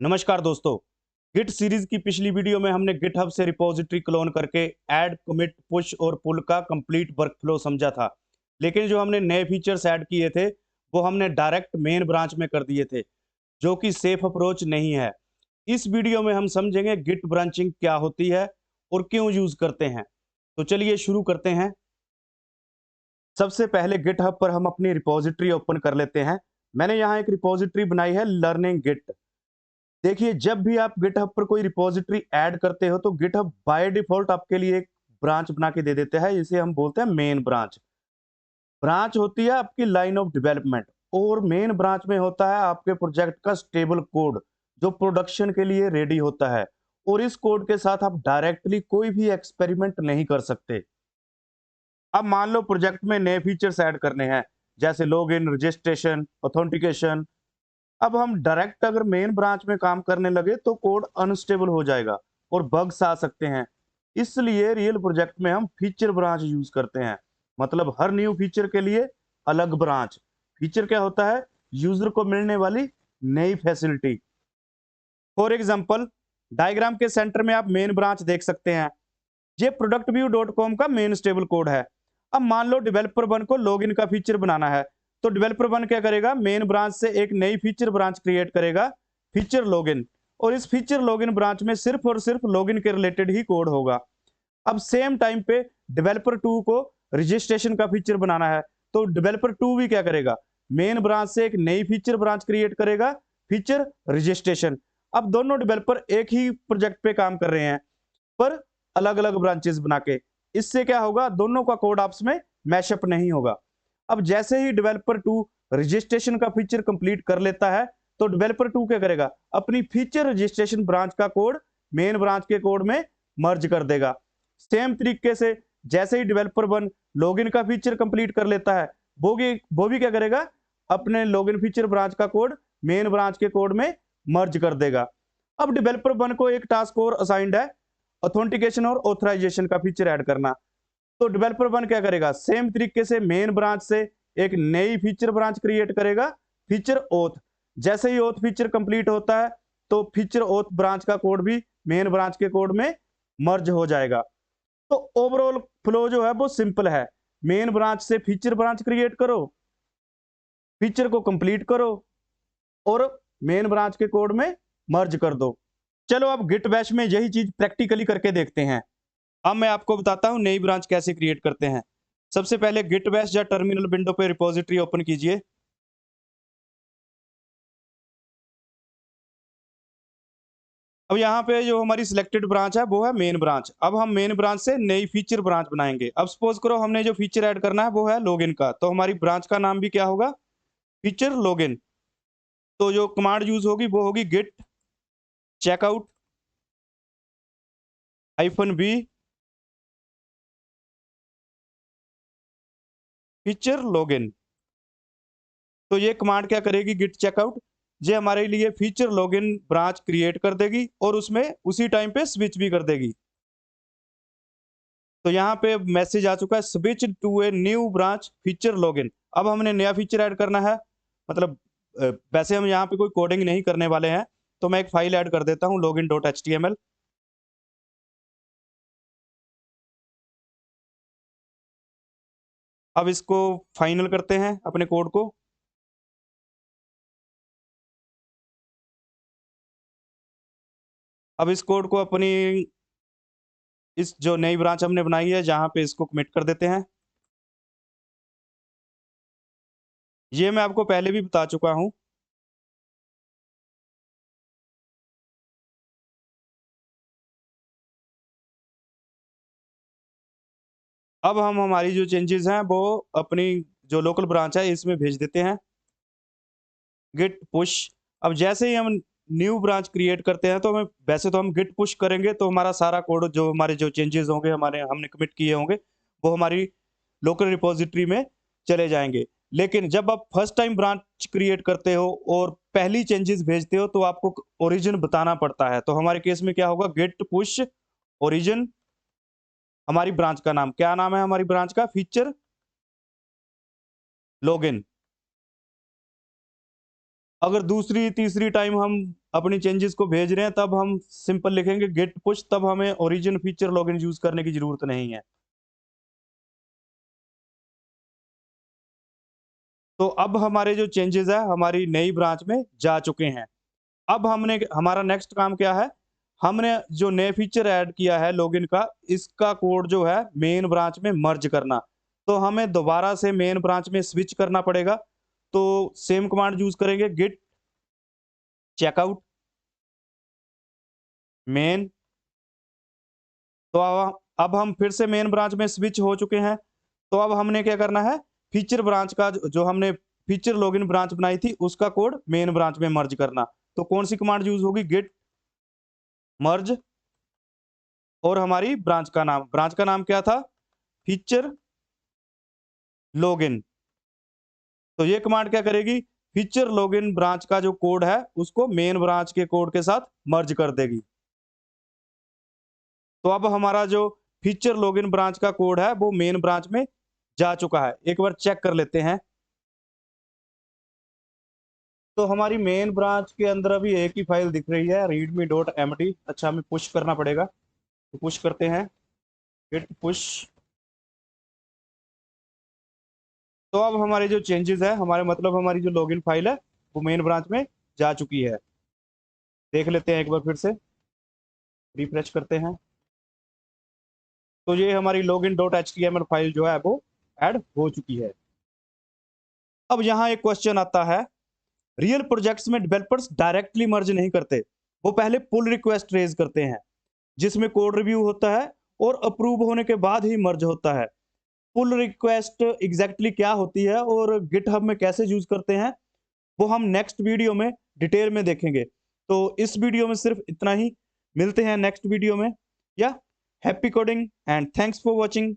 नमस्कार दोस्तों। Git series की पिछली वीडियो में हमने गिटहब से रिपोजिटरी क्लोन करके ऐड, कमिट, पुश और पुल का कंप्लीट वर्कफ्लो समझा था। लेकिन जो हमने नए फीचर्स ऐड किए थे वो हमने डायरेक्ट मेन ब्रांच में कर दिए थे, जो कि सेफ अप्रोच नहीं है। इस वीडियो में हम समझेंगे गिट ब्रांचिंग क्या होती है और क्यों यूज करते हैं। तो चलिए शुरू करते हैं। सबसे पहले गिटहब पर हम अपनी रिपोजिटरी ओपन कर लेते हैं। मैंने यहाँ एक रिपोजिटरी बनाई है, लर्निंग गिट। देखिए, जब भी आप गिटहब पर कोई रिपॉजिटरी ऐड करते हो तो गिटहब बाय डिफॉल्ट आपके लिए एक ब्रांच बना के दे देता है, जिसे हम बोलते हैं मेन ब्रांच। ब्रांच होती है आपकी लाइन ऑफ डेवलपमेंट, और मेन ब्रांच में होता है आपके प्रोजेक्ट का स्टेबल कोड, जो प्रोडक्शन के लिए रेडी होता है। और इस कोड के साथ आप डायरेक्टली कोई भी एक्सपेरिमेंट नहीं कर सकते। अब मान लो प्रोजेक्ट में नए फीचर्स ऐड करने हैं, जैसे लॉगिन, रजिस्ट्रेशन, ऑथेंटिकेशन। अब हम डायरेक्ट अगर मेन ब्रांच में काम करने लगे तो कोड अनस्टेबल हो जाएगा और बग्स आ सकते हैं। इसलिए रियल प्रोजेक्ट में हम फीचर ब्रांच यूज करते हैं। मतलब हर न्यू फीचर के लिए अलग ब्रांच। फीचर क्या होता है? यूजर को मिलने वाली नई फैसिलिटी। फॉर एग्जांपल, डायग्राम के सेंटर में आप मेन ब्रांच देख सकते हैं। ये productview.com का मेन स्टेबल कोड है। अब मान लो डेवलपर वन को लॉगिन का फीचर बनाना है, तो डेवलपर वन क्या करेगा? मेन ब्रांच से एक नई फीचर ब्रांच क्रिएट करेगा, फीचर लॉगिन। और इस फीचर लॉगिन ब्रांच में सिर्फ और सिर्फ लॉगिन के रिलेटेड ही कोड होगा। अब सेम टाइम पे डेवलपर टू को रजिस्ट्रेशन का फीचर बनाना है, तो डेवलपर टू भी क्या करेगा? मेन ब्रांच से एक नई फीचर ब्रांच क्रिएट करेगा, फीचर रजिस्ट्रेशन। अब दोनों डेवलपर एक ही प्रोजेक्ट पे काम कर रहे हैं, पर अलग अलग ब्रांचेस बना के। इससे क्या होगा? दोनों का कोड आपस में मैशअप नहीं होगा। अब जैसे ही डेवलपर टू रजिस्ट्रेशन का फीचर कंप्लीट कर लेता है, तो डेवलपर टू क्या करेगा? अपनी फीचर रजिस्ट्रेशन ब्रांच का कोड मेन ब्रांच के कोड में मर्ज कर देगा। सेम तरीके से जैसे ही डेवलपर वन लॉगिन का फीचर कंप्लीट कर लेता है, वो भी क्या करेगा? अपने लॉगिन फीचर ब्रांच का कोड मेन ब्रांच के कोड में मर्ज कर देगा। अब डेवलपर वन को एक टास्क और असाइंड है, ऑथेंटिकेशन और ऑथराइजेशन का फीचर ऐड करना। तो डेवलपर वन क्या करेगा? सेम तरीके से मेन ब्रांच से एक नई फीचर ब्रांच क्रिएट करेगा, फीचर ओथ। जैसे ही ओथ फीचर कंप्लीट होता है, तो फीचर ओथ ब्रांच का कोड भी मेन ब्रांच के कोड में मर्ज हो जाएगा। तो ओवरऑल फ्लो जो है वो सिंपल है। मेन ब्रांच से फीचर ब्रांच क्रिएट करो, फीचर को कंप्लीट करो और मेन ब्रांच के कोड में मर्ज कर दो। चलो अब गिट बैश में यही चीज प्रैक्टिकली करके देखते हैं। अब मैं आपको बताता हूं नई ब्रांच कैसे क्रिएट करते हैं। सबसे पहले गिट बैश या टर्मिनल विंडो पे रिपोजिटरी ओपन कीजिए। अब यहाँ पे जो हमारी सिलेक्टेड ब्रांच है वो है मेन ब्रांच। अब हम मेन ब्रांच से नई फीचर ब्रांच बनाएंगे। अब सपोज करो हमने जो फीचर ऐड करना है वो है लॉगिन का, तो हमारी ब्रांच का नाम भी क्या होगा? Feature login. तो जो कमांड यूज होगी वो होगी git checkout -b feature login. तो ये कमांड क्या करेगी? गिट चेकआउट ये हमारे लिए फीचर लॉगिन ब्रांच क्रिएट कर देगी और उसमें उसी टाइम पे स्विच भी कर देगी। तो यहाँ पे मैसेज आ चुका है, switch to a new branch feature login. अब हमने नया फीचर ऐड करना है। मतलब वैसे हम यहाँ पे कोई कोडिंग नहीं करने वाले हैं, तो मैं एक फाइल ऐड कर देता हूँ login.html। अब इसको फाइनल करते हैं अपने कोड को। अब इस कोड को अपनी इस जो नई ब्रांच हमने बनाई है जहाँ पे इसको कमिट कर देते हैं। ये मैं आपको पहले भी बता चुका हूँ। अब हम हमारी जो चेंजेस हैं वो अपनी जो लोकल ब्रांच है इसमें भेज देते हैं, गिट पुश। अब जैसे ही हम न्यू ब्रांच क्रिएट करते हैं तो हमें, वैसे तो हम गिट पुश करेंगे तो हमारा सारा कोड, जो हमारे जो चेंजेस होंगे, हमारे हमने कमिट किए होंगे, वो हमारी लोकल रिपोजिटरी में चले जाएंगे। लेकिन जब आप फर्स्ट टाइम ब्रांच क्रिएट करते हो और पहली चेंजेस भेजते हो तो आपको ओरिजिन बताना पड़ता है। तो हमारे केस में क्या होगा? Git push origin. हमारी ब्रांच का नाम क्या नाम है? हमारी ब्रांच का फीचर लॉगिन। अगर दूसरी तीसरी टाइम हम अपनी चेंजेस को भेज रहे हैं, तब हम सिंपल लिखेंगे गेट पुश, तब हमें ओरिजिन फीचर लॉगिन यूज करने की जरूरत नहीं है। तो अब हमारे जो चेंजेस है हमारी नई ब्रांच में जा चुके हैं। अब हमने हमारा नेक्स्ट काम क्या है, हमने जो नए फीचर ऐड किया है लॉगिन का, इसका कोड जो है मेन ब्रांच में मर्ज करना। तो हमें दोबारा से मेन ब्रांच में स्विच करना पड़ेगा। तो सेम कमांड यूज करेंगे, गिट चेकआउट मेन। तो अब हम फिर से मेन ब्रांच में स्विच हो चुके हैं। तो अब हमने क्या करना है, फीचर ब्रांच का जो हमने फीचर लॉगिन ब्रांच बनाई थी उसका कोड मेन ब्रांच में मर्ज करना। तो कौन सी कमांड यूज होगी, गिट मर्ज और हमारी ब्रांच का नाम क्या था, फीचर लॉगिन। तो ये कमांड क्या करेगी, फीचर लॉगिन ब्रांच का जो कोड है उसको मेन ब्रांच के कोड के साथ मर्ज कर देगी। तो अब हमारा जो फीचर लॉगिन ब्रांच का कोड है वो मेन ब्रांच में जा चुका है। एक बार चेक कर लेते हैं। तो हमारी मेन ब्रांच के अंदर अभी एक ही फाइल दिख रही है, readme.mt। अच्छा, हमें पुश करना पड़ेगा, तो पुश करते हैं, git पुश। तो अब हमारे जो चेंजेस है, हमारे मतलब हमारी जो लॉगिन फाइल है वो मेन ब्रांच में जा चुकी है। देख लेते हैं एक बार फिर से, रिफ्रेश करते हैं। तो ये हमारी login.html फाइल जो है वो ऐड हो चुकी है। अब यहाँ एक क्वेश्चन आता है, रियल प्रोजेक्ट्स में डेवलपर्स डायरेक्टली मर्ज नहीं करते, वो पहले पुल रिक्वेस्ट रेज करते हैं जिसमें कोड रिव्यू होता है और अप्रूव होने के बाद ही मर्ज होता है। पुल रिक्वेस्ट एग्जैक्टली क्या होती है और गिटहब में कैसे यूज करते हैं वो हम नेक्स्ट वीडियो में डिटेल में देखेंगे। तो इस वीडियो में सिर्फ इतना ही, मिलते हैं नेक्स्ट वीडियो में। या happy coding and thanks for watching.